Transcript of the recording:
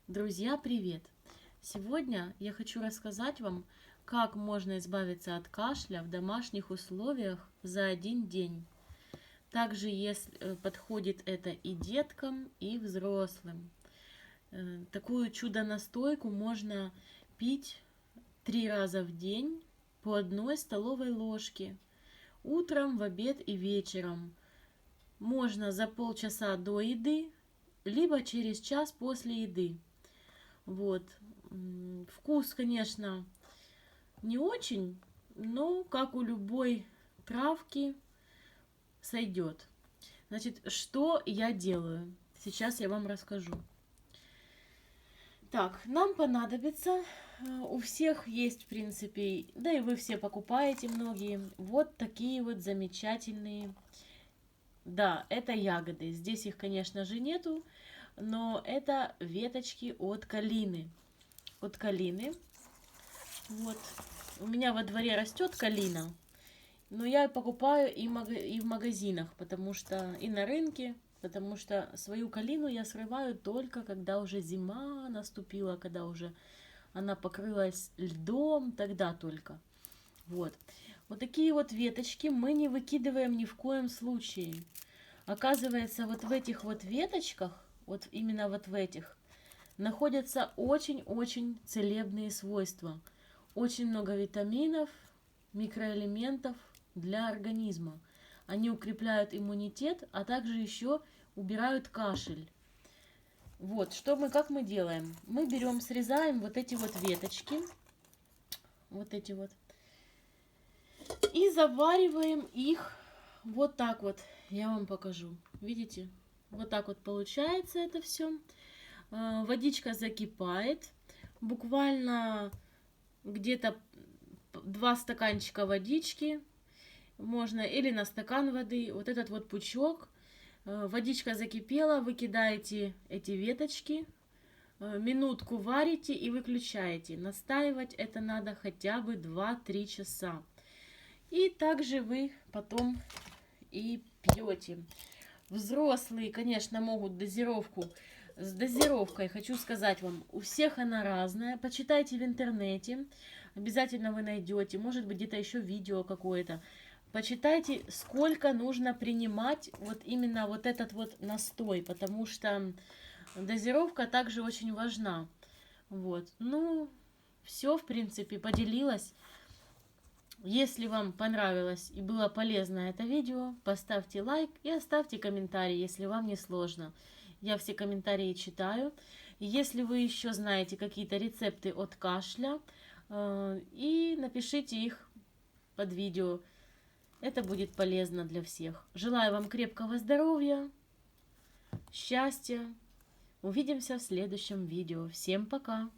Друзья, привет! Сегодня я хочу рассказать вам, как можно избавиться от кашля в домашних условиях за один день. Также если подходит это и деткам, и взрослым. Такую чудо-настойку можно пить 3 раза в день по 1 столовой ложке. Утром, в обед и вечером. Можно за полчаса до еды, либо через час после еды. Вот. Вкус, конечно, не очень, но как у любой травки сойдет. Значит, что я делаю? Сейчас я вам расскажу. Так, нам понадобится, у всех есть, в принципе, да и вы все покупаете, многие, вот такие вот замечательные. Да, это ягоды. Здесь их, конечно же, нету, но это веточки от калины. От калины. Вот. У меня во дворе растет калина, но я покупаю и в магазинах, потому что и на рынке, потому что свою калину я срываю только когда уже зима наступила, когда уже она покрылась льдом, тогда только. Вот. Вот такие вот веточки мы не выкидываем ни в коем случае. Оказывается, вот в этих вот веточках, вот именно вот в этих, находятся очень-очень целебные свойства. Очень много витаминов, микроэлементов для организма. Они укрепляют иммунитет, а также еще убирают кашель. Вот, как мы делаем? Мы берем, срезаем вот эти вот веточки, вот эти вот, и завариваем их вот так вот. Я вам покажу. Видите? Вот так вот получается это все. Водичка закипает. Буквально где-то 2 стаканчика водички можно, или на стакан воды. Вот этот вот пучок. Водичка закипела, вы кидаете эти веточки, минутку варите и выключаете. Настаивать это надо хотя бы 2-3 часа. И также вы потом и пьете. Взрослые, конечно, могут дозировку. С дозировкой, хочу сказать вам, у всех она разная. Почитайте в интернете, обязательно вы найдете, может быть, где-то еще видео какое-то. Почитайте, сколько нужно принимать вот именно вот этот вот настой, потому что дозировка также очень важна. Вот, ну, все, в принципе, поделилась. Если вам понравилось и было полезно это видео, поставьте лайк и оставьте комментарий, если вам не сложно. Я все комментарии читаю. Если вы еще знаете какие-то рецепты от кашля, и напишите их под видео. Это будет полезно для всех. Желаю вам крепкого здоровья, счастья. Увидимся в следующем видео. Всем пока!